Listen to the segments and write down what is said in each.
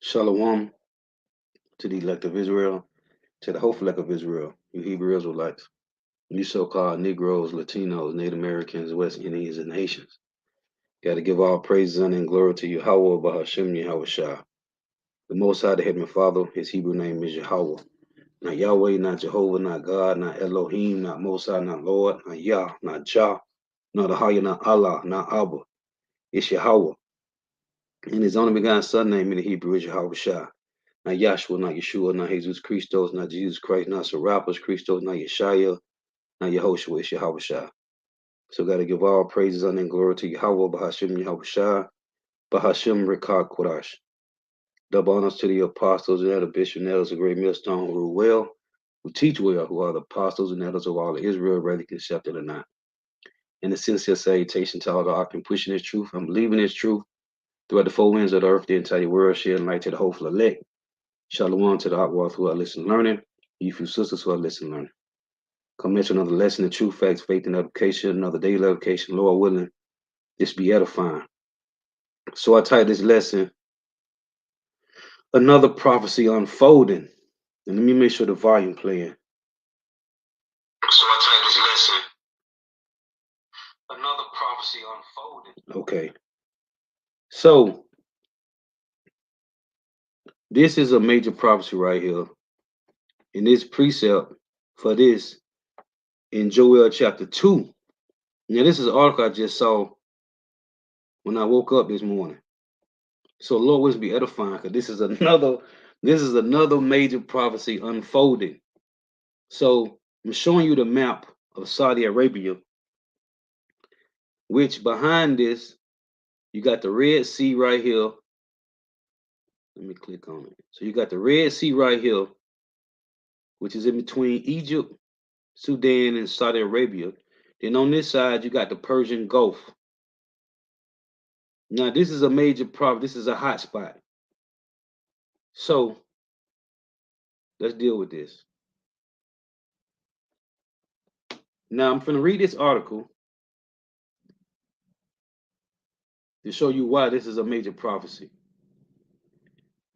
Shalom to the elect of Israel, to the hopeful elect of Israel, you Hebrew Israelites, you so-called Negroes, Latinos, Native Americans, West Indians, and Haitians. Got to give all praises and glory to Yahweh, Bahashem, Yahweh Shah. The Most High, the Heavenly Father, his Hebrew name is Yahweh. Not Yahweh, not Jehovah, not God, not Elohim, not Mosai, not Lord, not Yah, not Jah, not Ahaya, not Allah, not Abba. It's Yahweh. And his only begotten son name in the Hebrew is Yahweh Shah. Not Yahshua, not Yeshua, not Jesus Christos, not Jesus Christ, not Serapis Christos, not Yeshaya, not Yehoshua, it's Yahweh Shah. So got to give all praises and glory to Yahweh, Bahashem, Yahweh Shah, Bahashem, Rekah, Kodash. Double honors to the apostles and the bishop and elders of great millstone who rule well, who teach well, who are the apostles and elders of all of Israel, whether accepted or not. And the sincere salutation to all the ark and pushing this truth and believing this truth throughout the four winds of the earth, the entire world, sharing light to the hopeful elect. Shalom to the outworld who are listening learning, you few sisters who are listening learning. Come into another lesson of truth, facts, faith, and education, another daily education, Lord willing, this be edifying. So I titled this lesson, Another Prophecy Unfolding. And let me make sure the volume playing. So I titled this lesson, Another Prophecy Unfolding. Okay. So this is a major prophecy right here. And this precept for this in Joel chapter 2. Now, this is an article I just saw when I woke up this morning. So Lord wills be edifying, because this is another major prophecy unfolding. So I'm showing you the map of Saudi Arabia, which behind this, you got the Red Sea right here. Let me click on it. So you got the Red Sea right here, which is in between Egypt, Sudan, and Saudi Arabia. Then on this side, you got the Persian Gulf. Now, this is a major problem. This is a hot spot. So let's deal with this. Now, I'm going to read this article to show you why this is a major prophecy.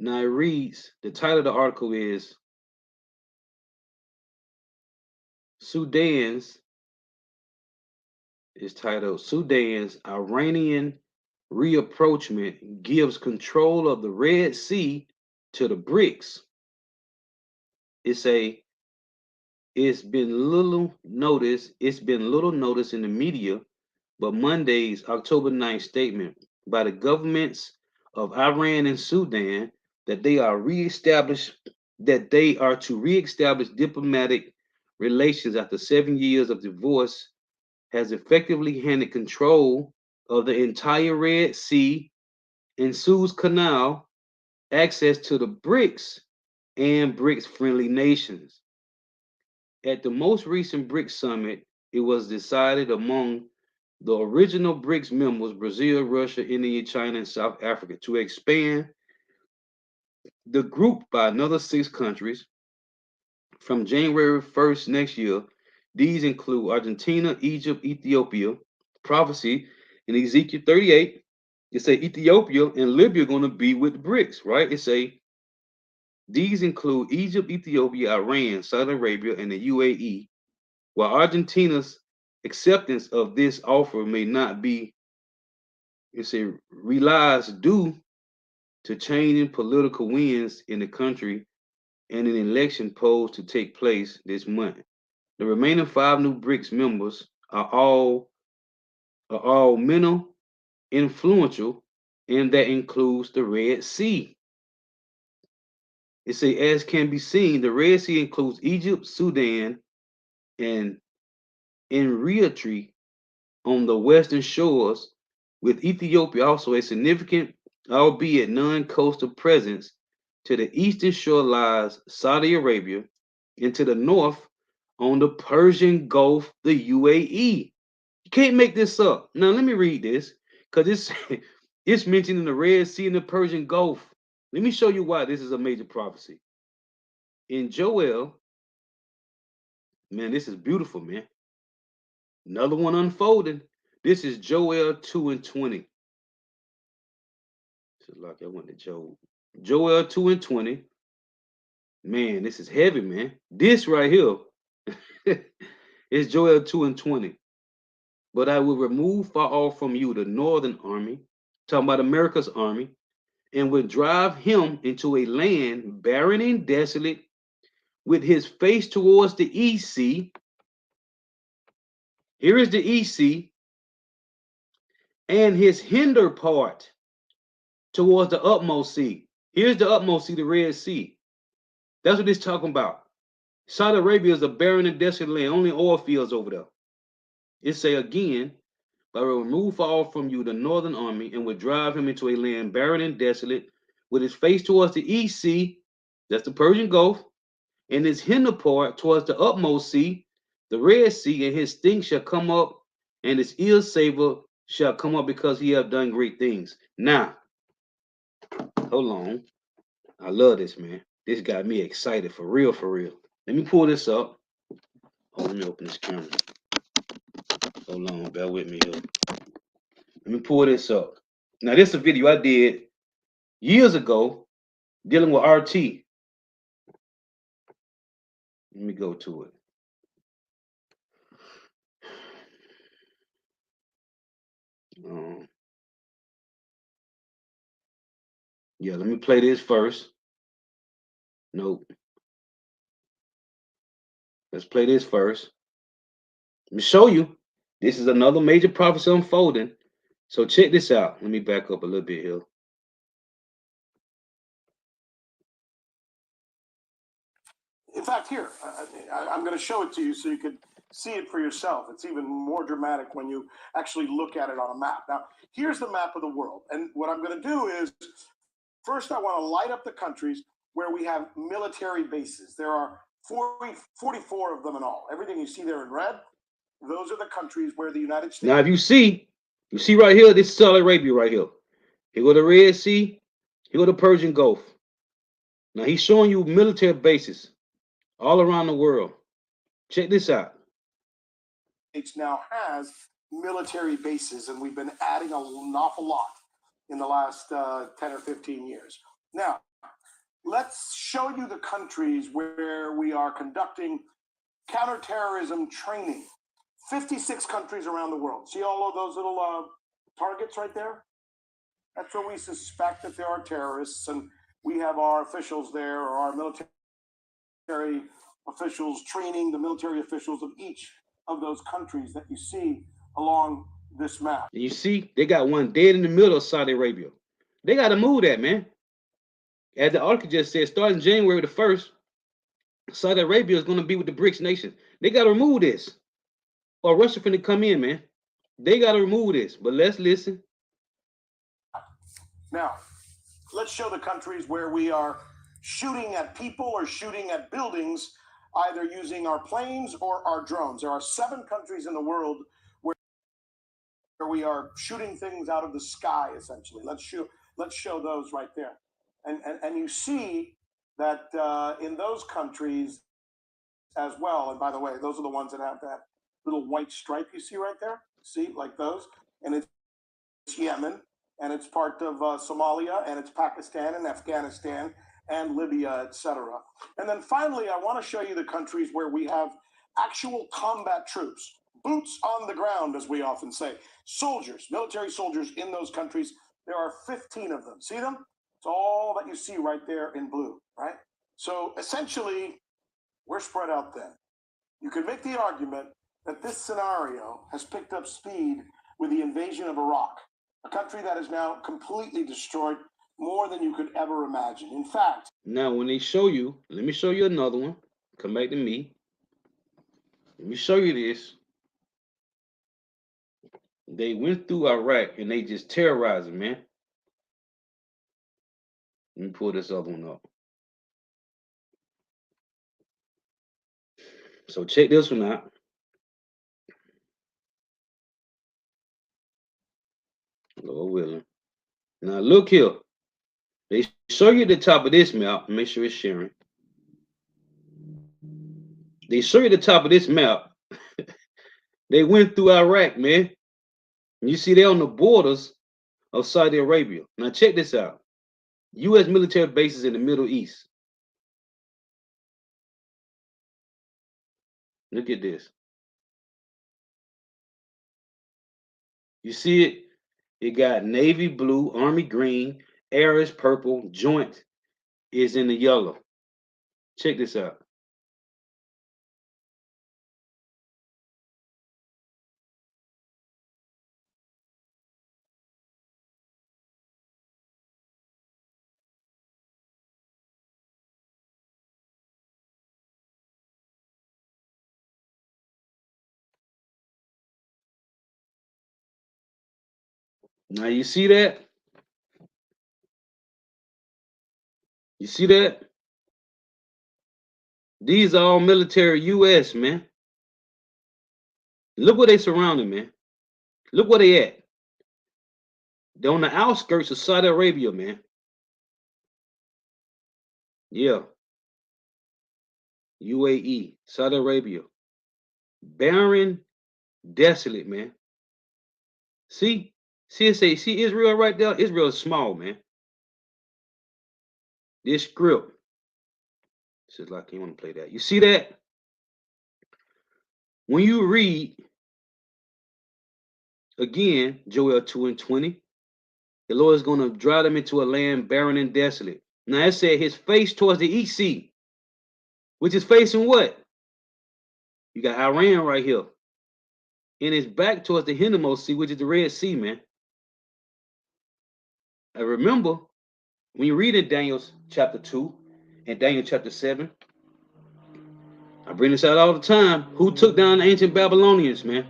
Now, it reads, the title of the article is Sudan's Iranian reapproachment gives control of the Red Sea to the BRICS. It's been little notice in the media, but Monday's October 9th statement by the governments of Iran and Sudan that they are to reestablish diplomatic relations after 7 years of divorce has effectively handed control of the entire Red Sea and Suez Canal access to the BRICS and BRICS-friendly nations. At the most recent BRICS summit, it was decided among the original BRICS members, Brazil, Russia, India, China, and South Africa, to expand the group by another 6 countries from January 1st next year. These include Argentina, Egypt, Ethiopia. Prophecy in Ezekiel 38, it say Ethiopia and Libya are going to be with the BRICS, right? It say these include Egypt, Ethiopia, Iran, Saudi Arabia, and the UAE. While Argentina's acceptance of this offer may not be, realized due to changing political winds in the country and an election posed to take place this month. The remaining 5 new BRICS members are all minimal influential, and that includes the Red Sea. It says, as can be seen, the Red Sea includes Egypt, Sudan, and Eritrea on the western shores, with Ethiopia also a significant, albeit non-coastal presence. To the eastern shore lies Saudi Arabia, and to the north on the Persian Gulf, the UAE. You can't make this up. Now let me read this, because it's mentioned in the Red Sea and the Persian Gulf. Let me show you why this is a major prophecy. In Joel, man, this is beautiful, man. Another one unfolding. This is Joel 2:20. So like I went to Job. Joel 2 and 20. Man, this is heavy, man. This right here is Joel 2 and 20. But I will remove far off from you the northern army, talking about America's army, and will drive him into a land barren and desolate, with his face towards the east sea. Here is the east sea, and his hinder part towards the utmost sea. Here's the utmost sea, the Red Sea. That's what it's talking about. Saudi Arabia is a barren and desolate land, only oil fields over there. It say again, but I will remove far off from you the northern army, and will drive him into a land barren and desolate, with his face towards the east sea, that's the Persian Gulf, and his hinder part towards the utmost sea, the Red Sea, and his stink shall come up, and his ill savor shall come up, because he have done great things. Now, hold on. I love this, man. This got me excited for real, for real. Let me pull this up. Oh, let me open this camera. Hold on, bear with me here. Let me pull this up. Now, this is a video I did years ago dealing with RT. Let me go to it. Yeah, let me play this first. Nope. Let's play this first. Let me show you. This is another major prophecy unfolding. So check this out. Let me back up a little bit here. In fact, here, I'm going to show it to you so you can see it for yourself. It's even more dramatic when you actually look at it on a map. Now, here's the map of the world. And what I'm going to do is, first, I want to light up the countries where we have military bases. There are 44 of them in all. Everything you see there in red, those are the countries where the United States. Now, if you see right here, this is Saudi Arabia right here. Here go the Red Sea. Here go the Persian Gulf. Now, he's showing you military bases all around the world. Check this out. It now has military bases, and we've been adding an awful lot in the last 10 or 15 years. Now, let's show you the countries where we are conducting counterterrorism training. 56 countries around the world. See all of those little targets right there? That's where we suspect that there are terrorists, and we have our officials there, or our military officials training the military officials of each of those countries that you see along this map. And you see, they got one dead in the middle of Saudi Arabia. They got to move that, man. As the article just said, starting January the 1st, Saudi Arabia is going to be with the BRICS nation. They got to remove this, or Russia finna come in, man. They got to remove this. But let's listen. Now, let's show the countries where we are shooting at people or shooting at buildings, either using our planes or our drones. There are 7 countries in the world where we are shooting things out of the sky, essentially. Let's show those right there. And you see that in those countries as well, and by the way, those are the ones that have that little white stripe you see right there. See, like those? And it's Yemen, and it's part of Somalia, and it's Pakistan and Afghanistan and Libya, etc. And then finally, I want to show you the countries where we have actual combat troops, boots on the ground, as we often say, soldiers, military soldiers in those countries. There are 15 of them. See them? It's all that you see right there in blue, right? So essentially, we're spread out thin. You could make the argument that this scenario has picked up speed with the invasion of Iraq, a country that is now completely destroyed, more than you could ever imagine. In fact, now when they show you, let me show you another one. Come back to me. Let me show you this. They went through Iraq and they just terrorized it, man. Let me pull this other one up. So check this one out. Lord willing. Now look here. They show you the top of this map. Make sure it's sharing. They show you the top of this map. They went through Iraq, man. And you see they're on the borders of Saudi Arabia. Now check this out. U.S. military bases in the Middle East. Look at this. You see it? It got navy blue, army green, air is purple, joint is in the yellow. Check this out. Now you see that? You see that? These are all military U.S., man. Look where they surrounded, man. Look where they at. They're on the outskirts of Saudi Arabia, man. Yeah. UAE, Saudi Arabia. Barren, desolate, man. See? See Israel right there? Israel is small, man. This script. This is like you want to play that. You see that? When you read again, Joel 2:20, the Lord is going to drive them into a land barren and desolate. Now it said his face towards the east sea, which is facing what? You got Iran right here. And his back towards the Hindermost Sea, which is the Red Sea, man. I remember when you read in Daniel chapter 2 and Daniel chapter 7, I bring this out all the time. Who took down the ancient Babylonians, man?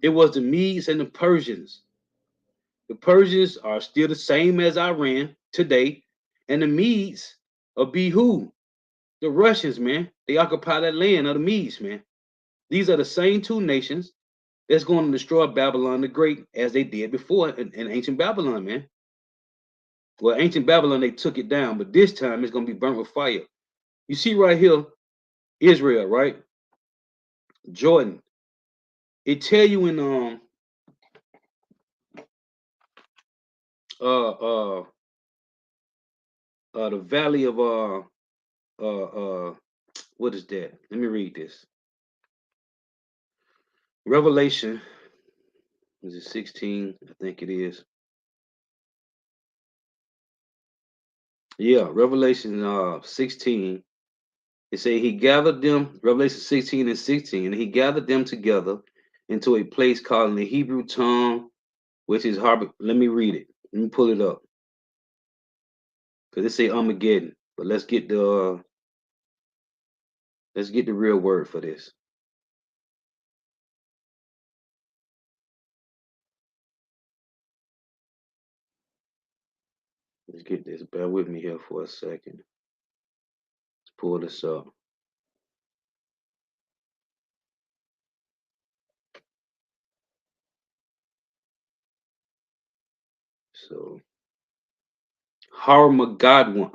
It was the Medes and the Persians. The Persians are still the same as Iran today. And the Medes will be who? The Russians, man. They occupy that land of the Medes, man. These are the same two nations that's going to destroy Babylon the Great as they did before in ancient Babylon, man. Well, ancient Babylon, they took it down, but this time it's going to be burnt with fire. You see right here, Israel, right? Jordan. It tell you in the valley of what is that? Let me read this. Revelation, is it 16? I think it is. Yeah, Revelation 16. It say he gathered them, Revelation 16 and 16, and he gathered them together into a place called in the Hebrew tongue, which is harbor. Let me read it. Let me pull it up. Because it say Armageddon. But let's get the real word for this. Let's get this. Bear with me here for a second. Let's pull this up. So Harmageddon.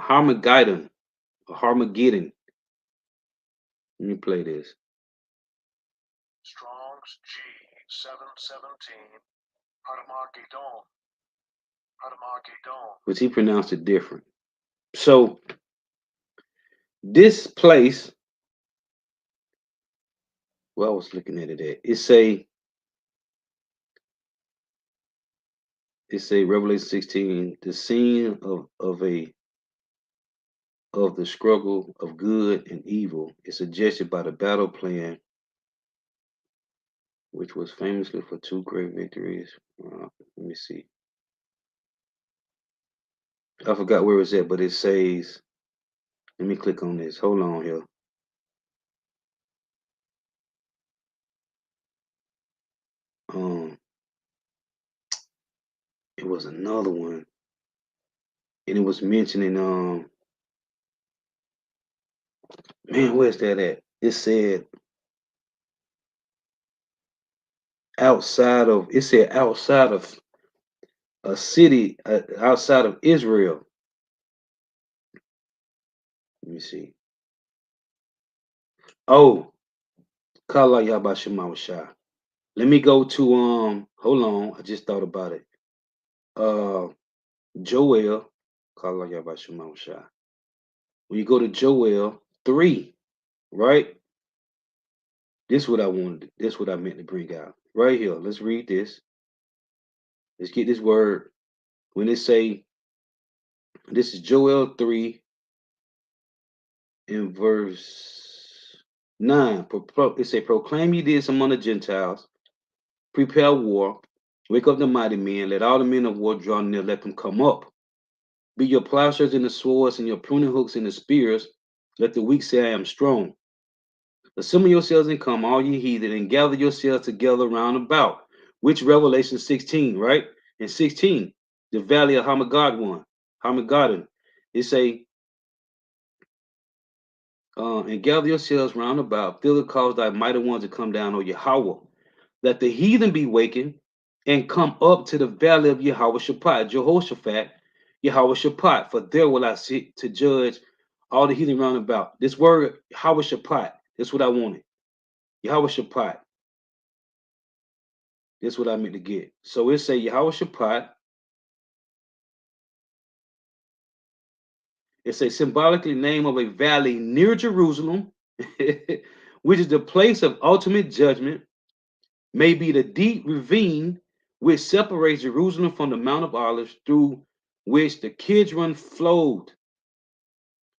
Let me play this. Strong's G717. Harmageddon. But he pronounced it different. So this place, well, I was looking at it at. It's a Revelation 16, the scene of the struggle of good and evil is suggested by the battle plan, which was famously for two great victories. Let me see. I forgot where it's at, but it says, let me click on this. Hold on here. It was another one. And it was mentioning, man, where's that at? It said outside of a city, outside of Israel. Let me see. Oh, Kala Yabashimawasha. Let me go to hold on, I just thought about it. Joel When you go to Joel 3, right? This is what I wanted. This is what I meant to bring out. Right here. Let's read this. Let's get this word. When it say, this is Joel 3 in verse 9. It say, proclaim ye this among the Gentiles, prepare war, wake up the mighty men, let all the men of war draw near, let them come up. Be your plowshares and the swords, and your pruning hooks and the spears. Let the weak say, I am strong. Assemble yourselves and come, all ye heathen, and gather yourselves together round about. Which Revelation 16, right? In 16, the valley of Hamageddon. It say, and gather yourselves round about, fill the cause thy mighty ones to come down, O Yahweh. Let the heathen be wakened and come up to the valley of Jehoshaphat, Yahweh, for there will I sit to judge all the heathen round about. This word, Yahweh, that's what I wanted. Yahweh. That's what I meant to get. So it say Yahweh. It's a symbolically name of a valley near Jerusalem, which is the place of ultimate judgment, may be the deep ravine which separates Jerusalem from the Mount of Olives, through which the Kidron flowed.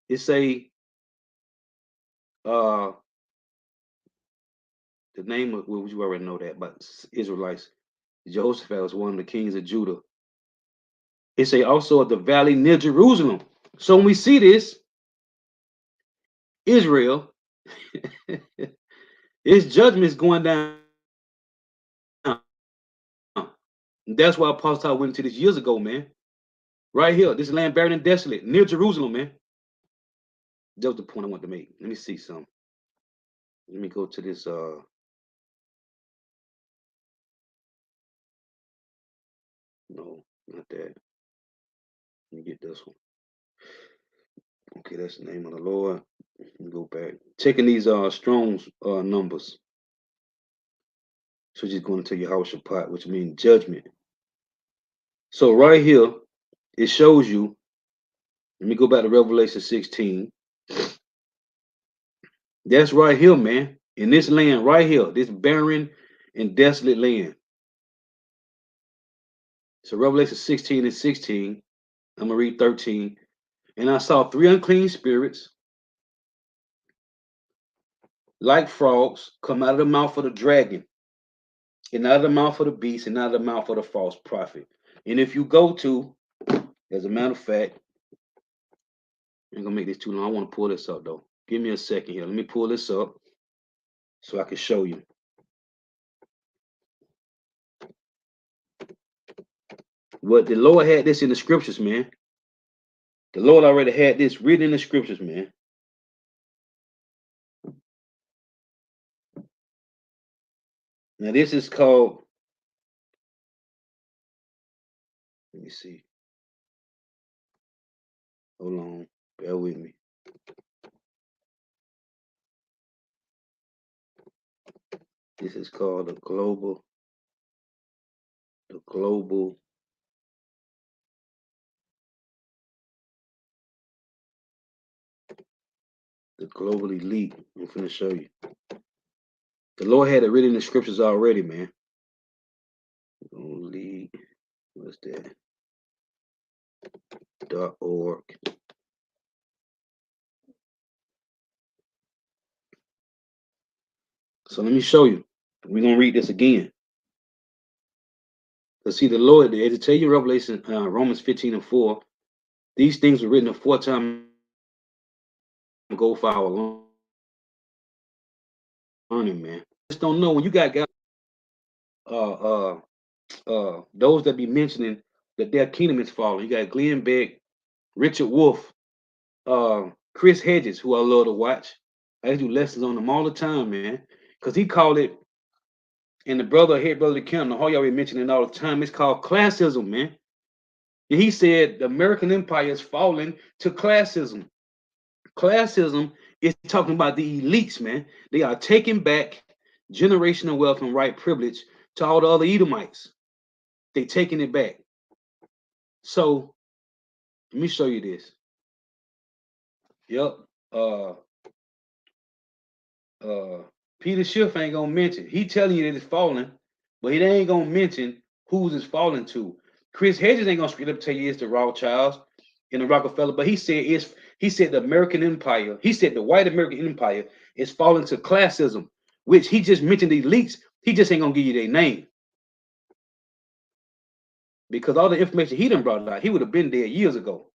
It's a the name of, well, you already know that, but Israelites. Jehoshaphat was one of the kings of Judah. It's a also the valley near Jerusalem. So when we see this, Israel, its judgment is going down. That's why Apostle went into this years ago, man. Right here, this land barren and desolate, near Jerusalem, man. That was the point I wanted to make. Let me see some. Let me go to this. No, not that. Let me get this one. Okay, that's the name of the Lord. Let me go back. Checking these Strong's numbers. So just going to Yahweh, which means judgment. So right here, it shows you. Let me go back to Revelation 16. That's right here, man. In this land right here, this barren and desolate land. So Revelation 16 and 16. I'm gonna read 13. And I saw 3 unclean spirits, like frogs, come out of the mouth of the dragon, and out of the mouth of the beast, and out of the mouth of the false prophet. And if you go to, as a matter of fact, I'm gonna make this too long. I want to pull this up though. Give me a second here. Let me pull this up so I can show you. What the Lord had this in the scriptures, man. The Lord already had this written in the scriptures, man. Now this is called, let me see. Hold on, bear with me. This is called the global elite. I'm finna show you. The Lord had it written in the scriptures already, man. Elite, what's that? .org. So let me show you. We're gonna read this again. Let's see, the Lord, as it tell you Revelation, Romans 15 and 4, these things were written aforetime time ago for our learning, man. Just don't know when you got those that be mentioning that their kingdom is falling. You got Glenn Beck, Richard Wolf, Chris Hedges, who I love to watch. I do lessons on them all the time, man. Because he called it, and the head brother Kim, the whole y'all be mentioning all the time, it's called classism, man. And he said the American empire is falling to classism. Classism is talking about the elites, man. They are taking back generational wealth and right privilege to all the other Edomites. They taking it back. So Let me show you this. Yep. Peter Schiff ain't gonna mention. He telling you that it's falling, but he ain't gonna mention who's it's falling to. Chris Hedges ain't gonna straight up tell you it's the Rothschilds and the Rockefeller, but he said it's he said the American Empire. He said the white American Empire is falling to classism, which he just mentioned the elites. He just ain't gonna give you their name because all the information he done brought out, he would have been there years ago.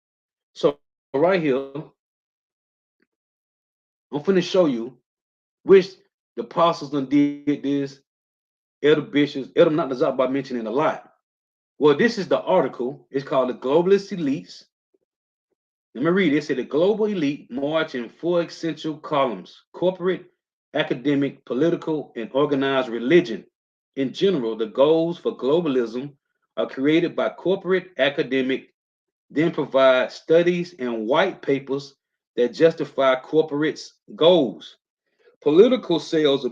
So right here, I'm finna show you which the apostles done did this. Elder bishops, Elder not Nazar by mentioning a lot. Well, this is the article. It's called The Globalist Elites. Let me read it. It said the global elite march in four essential columns: corporate, academic, political, and organized religion. In general, the goals for globalism are created by corporate, academic, then provide studies and white papers that justify corporates' goals. Political sales,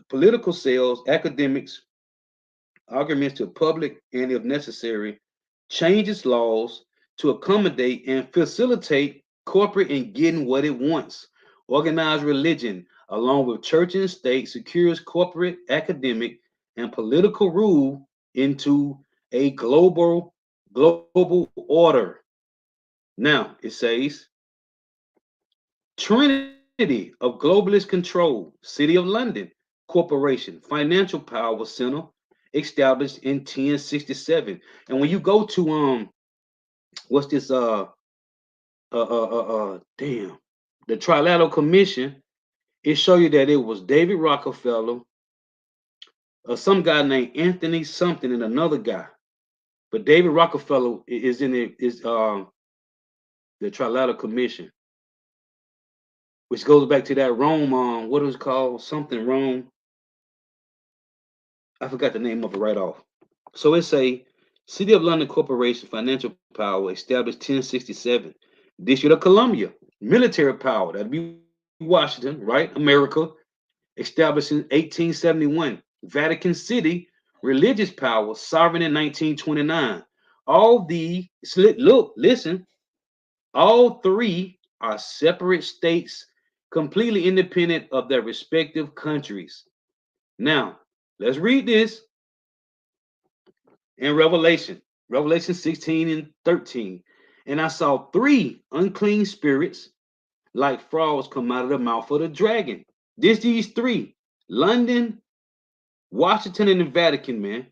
political sales, academics, arguments to public, and if necessary, changes laws to accommodate and facilitate corporate in getting what it wants. Organized religion, along with church and state, secures corporate, academic, and political rule into a global order. Now it says Trinity of globalist control, City of London Corporation, financial power center, established in 1067. And when you go to what's this damn, the Trilateral Commission, it show you that it was David Rockefeller, some guy named Anthony something, and another guy. But David Rockefeller is in it, is the Trilateral Commission, which goes back to that Rome, what it was called, something Rome. I forgot the name of it right off. So it's a City of London Corporation, financial power, established 1067. District of Columbia, military power, that'd be Washington, right? America, established in 1871. Vatican City, religious power, sovereign in 1929. All the, look, listen, all three are separate states, completely independent of their respective countries. Now, let's read this in Revelation 16 and 13. And I saw three unclean spirits like frogs come out of the mouth of the dragon. These three: London, Washington, and the Vatican, man.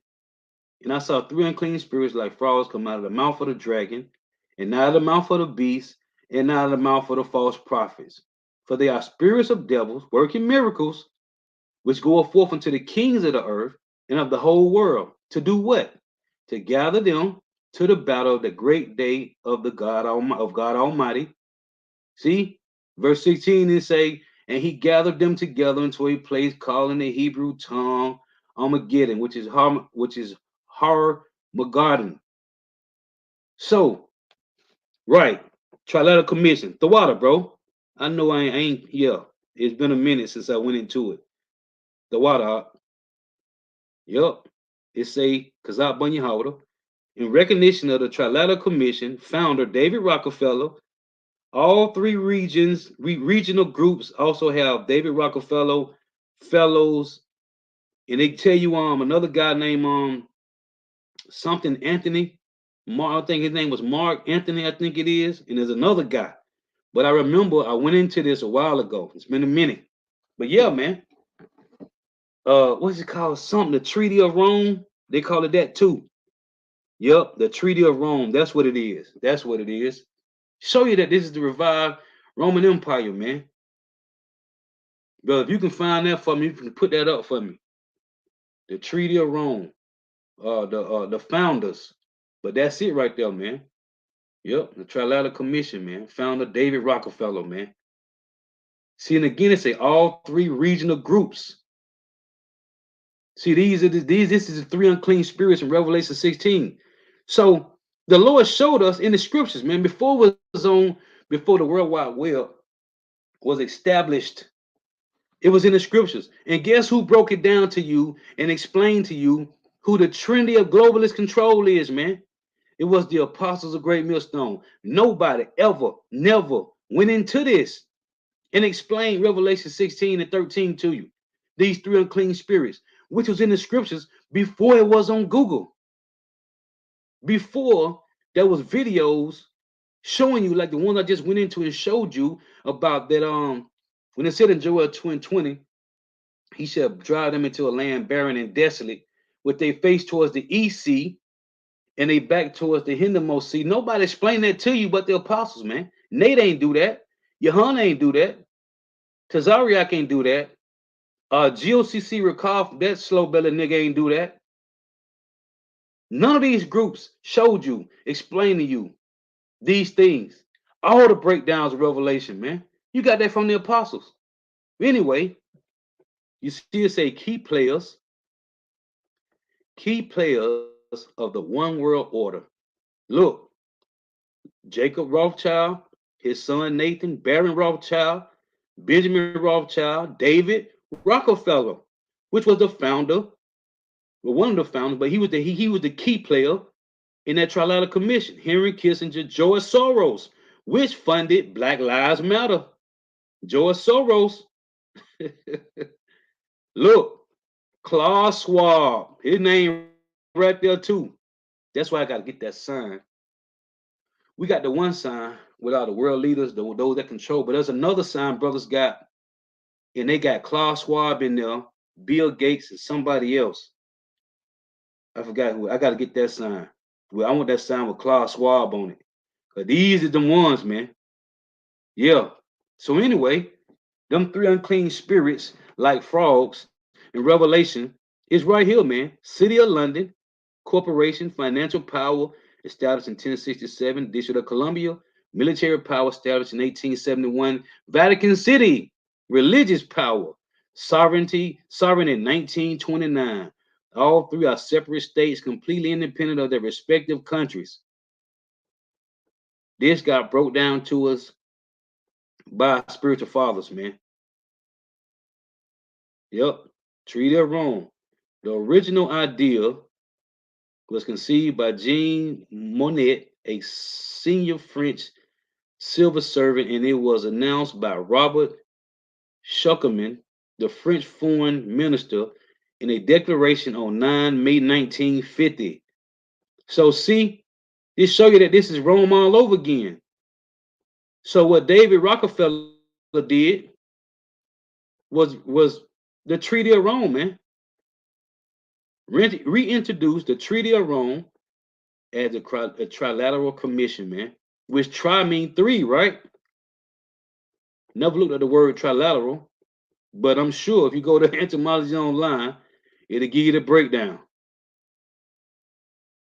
And I saw three unclean spirits like frogs come out of the mouth of the dragon, and out of the mouth of the beast, and out of the mouth of the false prophets. For they are spirits of devils working miracles, which go forth unto the kings of the earth and of the whole world. To do what? To gather them to the battle of the great day of God Almighty. See, verse 16 it say, and he gathered them together into a place called in the Hebrew tongue Armageddon, which is Harmageddon. So, right, Trilateral Commission, the water, bro. I know I ain't here. It's been a minute since I went into it. The water. Yup. It say Kazak Bunyahawda. In recognition of the Trilateral Commission, founder David Rockefeller, all three regional groups also have David Rockefeller fellows, and they tell you another guy named something Anthony. I think his name was Mark Anthony, I think it is, and there's another guy. But I remember I went into this a while ago. It's been a minute. But yeah, man. What's it called? Something, the Treaty of Rome. They call it that too. Yep, the Treaty of Rome. That's what it is. That's what it is. Show you that this is the revived Roman Empire, man. Bro, if you can find that for me, you can put that up for me. The Treaty of Rome. The founders. But that's it right there, man. Yep, the Trilateral Commission, man. Founder David Rockefeller, man. See, and again, it say all three regional groups. See, this is the three unclean spirits in Revelation 16. So the Lord showed us in the scriptures, man, before the World Wide Web was established. It was in the scriptures. And guess who broke it down to you and explained to you who the Trinity of globalist control is, man? It was the apostles of Great Millstone. Nobody ever, never went into this and explained Revelation 16 and 13 to you. These three unclean spirits, which was in the scriptures before it was on Google. Before there was videos showing you like the one I just went into and showed you about that. When it said in Joel 2:20, he shall drive them into a land barren and desolate, with their face towards the east sea and they back towards the hindermost sea. Nobody explained that to you but the apostles, man. Nate ain't do that. Yohana ain't do that. Tazariak ain't do that. GOCC Rakoff, that slow belly nigga ain't do that. None of these groups showed you, explained to you these things. All the breakdowns of Revelation, man. You got that from the apostles. Anyway, you see it say key players of the one world order. Look, Jacob Rothschild, his son Nathan, Baron Rothschild, Benjamin Rothschild, David Rockefeller, which was the founder, well, one of the founders, but he was the key player in that Trilateral Commission. Henry Kissinger, George Soros, which funded Black Lives Matter. George Soros. Look, Klaus Schwab, his name right there too. That's why I got to get that sign. We got the one sign with all the world leaders, those that control, but there's another sign brothers got, and they got Klaus Schwab in there, Bill Gates, and somebody else. I forgot who. I got to get that sign. Well, I want that sign with Klaus Schwab on it. But these are the ones, man. Yeah. So anyway, them three unclean spirits like frogs in Revelation is right here, man. City of London, corporation, financial power established in 1067, District of Columbia, military power established in 1871, Vatican City, religious power, sovereign in 1929. All three are separate states, completely independent of their respective countries. This got broke down to us by spiritual fathers, man. Yep, Treaty of Rome. The original idea was conceived by Jean Monnet, a senior French civil servant, and it was announced by Robert Schuckerman, the French foreign minister, in a declaration on 9 May 1950. So see, this show you that this is Rome all over again. So what David Rockefeller did was the Treaty of Rome, man. Reintroduced the Treaty of Rome as a trilateral commission, man. Which tri mean three, right? Never looked at the word trilateral, but I'm sure if you go to Etymology Online, it'll give you the breakdown.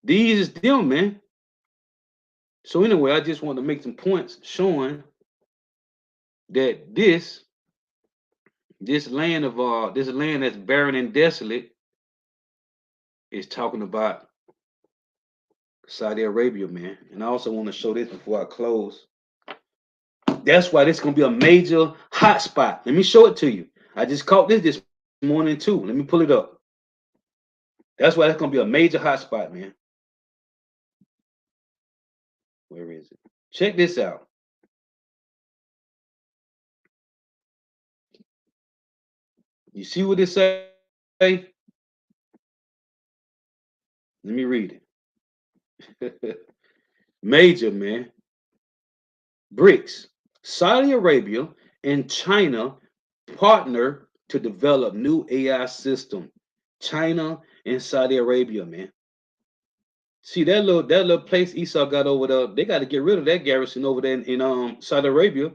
These is them, man. So anyway, I just want to make some points showing that this land that's barren and desolate is talking about Saudi Arabia, man. And I also want to show this before I close. That's why this is going to be a major hot spot. Let me show it to you. I just caught this morning too. Let me pull it up. That's why it's going to be a major hot spot, man. Where is it? Check this out. You see what it say? Let me read it. Major, man. BRICS. Saudi Arabia and China partner to develop new AI system. China and Saudi Arabia, man. See that little place Esau got over there. They got to get rid of that garrison over there in Saudi Arabia.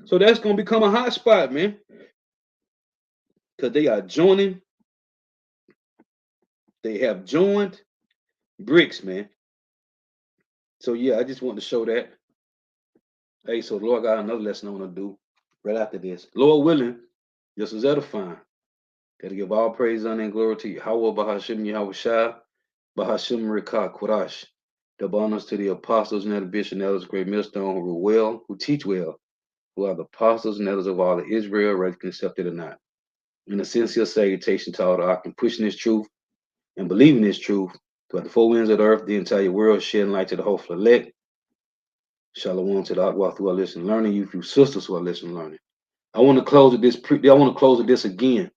So that's gonna become a hot spot, man. Because they are joining. They have joined BRICS, man. So yeah, I just want to show that. Hey, so the Lord got another lesson I want to do right after this. Lord willing, this was edifying. Gotta give all praise, honor, and glory to you. Yahweh Bahashim Yahweh Shah, Bahashim Rikah Qurash. Double honors to the apostles and the bishop and elders, great millstone, who rule well, who teach well, who are the apostles and elders of all of Israel, whether accepted or not. And a sincere salutation to all the Ark and pushing this truth and believing this truth throughout the four winds of the earth, the entire world, shedding light to the hopeful elect. Shalom to the Akwa who are listening, learning, you few sisters who are listening, learning. I want to close with this. I want to close with this again.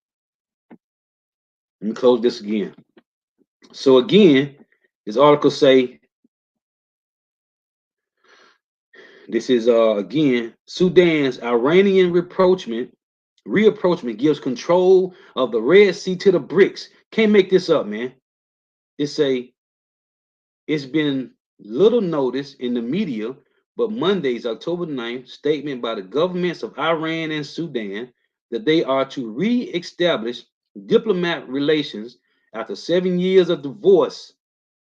Let me close this again. So again, this article say, this is again, Sudan's Iranian reapproachment gives control of the Red Sea to the BRICS. Can't make this up, man. It's been little notice in the media, but Monday's October 9th statement by the governments of Iran and Sudan that they are to re-establish diplomatic relations after 7 years of divorce,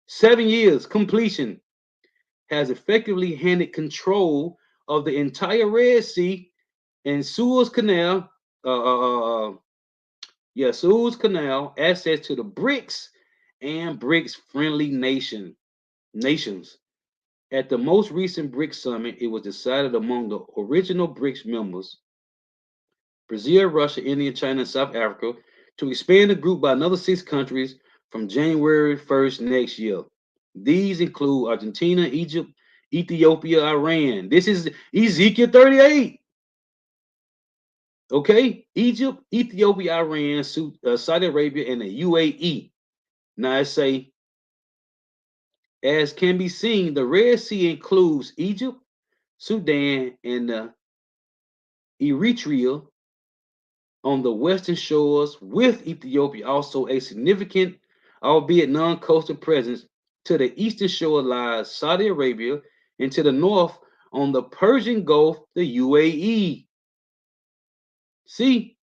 7 years completion, has effectively handed control of the entire Red Sea and Suez Canal, Suez Canal, access to the BRICS and BRICS-friendly nations. At the most recent BRICS summit, it was decided among the original BRICS members, Brazil, Russia, India, China, and South Africa, to expand the group by another 6 countries from January 1st next year. These include Argentina, Egypt, Ethiopia, Iran. This is Ezekiel 38. Okay? Egypt, Ethiopia, Iran, Saudi Arabia, and the UAE. Now I say, as can be seen, the Red Sea includes Egypt, Sudan, and Eritrea on the western shores, with Ethiopia also a significant, albeit non-coastal presence. To the eastern shore lies Saudi Arabia, and to the north on the Persian Gulf, the UAE. See?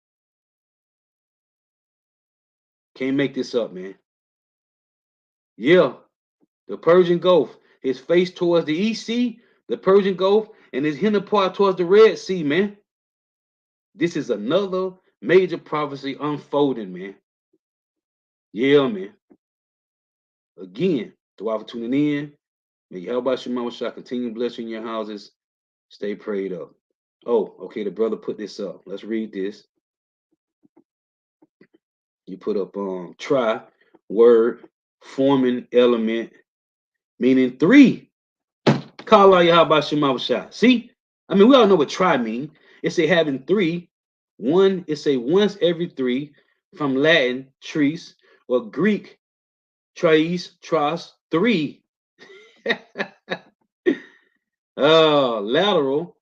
Can't make this up, man. Yeah, the Persian Gulf. His face towards the East Sea, the Persian Gulf, and his hinder part towards the Red Sea, man. This is another major prophecy unfolding, man. Yeah, man. Again, thank you for tuning in. May Yahweh Shema Shah continue blessing your houses. Stay prayed up. Oh, okay, the brother put this up. Let's read this. You put up try, word, forming element, meaning 3. Call out Yahweh Shema Shah. See? I mean, we all know what try mean. It's a having 3. One, it's a once every 3, from Latin, tres, or Greek, tres, 3. Lateral,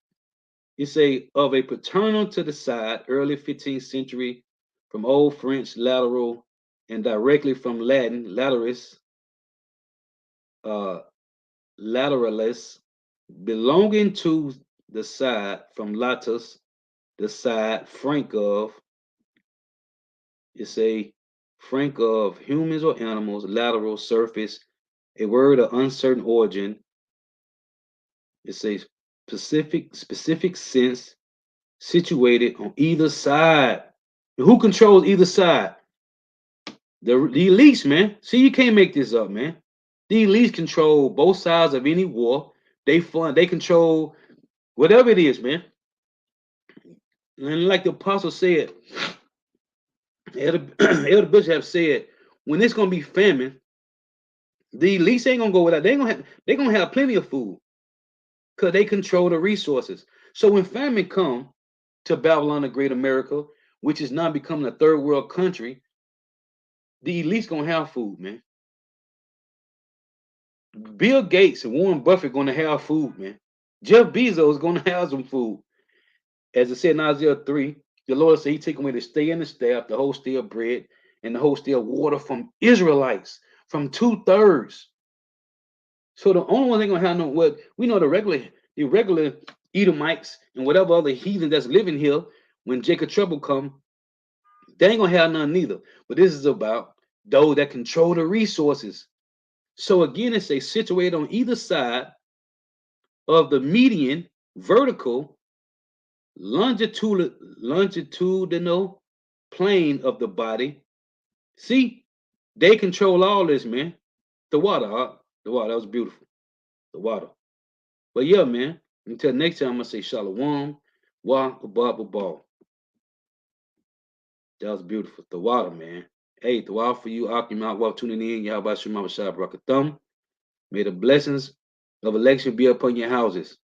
it's of a paternal to the side, early 15th century, from Old French lateral, and directly from Latin lateralis, lateralis, belonging to the side, from latus, the side, frank of. It's a frank of humans or animals, lateral, surface, a word of uncertain origin. It's a specific sense, situated on either side. And who controls either side? The elites, man. See, you can't make this up, man. The elites control both sides of any war. They control whatever it is, man. And like the apostle said, Elder Bishop have said, when it's gonna be famine, the elites ain't gonna go without. They're gonna have plenty of food because they control the resources. So when famine come to Babylon, the Great America, which is now becoming a third world country, the elites gonna have food, man. Bill Gates and Warren Buffett gonna have food, man. Jeff Bezos is gonna have some food. As it said in Isaiah 3, the Lord said he take away the stay and the staff, the whole stay of bread, and the whole stay of water from Israelites, from 2/3. So the only one they're gonna have what we know, the regular Edomites and whatever other heathen that's living here, when Jacob trouble come, they ain't gonna have none neither. But this is about those that control the resources. So again, it's a situated on either side of the median, vertical, longitudinal plane of the body. See, they control all this, man. The water, the water, that was beautiful. The water. But yeah, man, until next time, I'm gonna say shalom, wa, ball. That was beautiful. The water, man. Hey, dua for you, Akim, out, tuning in. Yahweh Shema Shah Barakathum. May the blessings of election be upon your houses.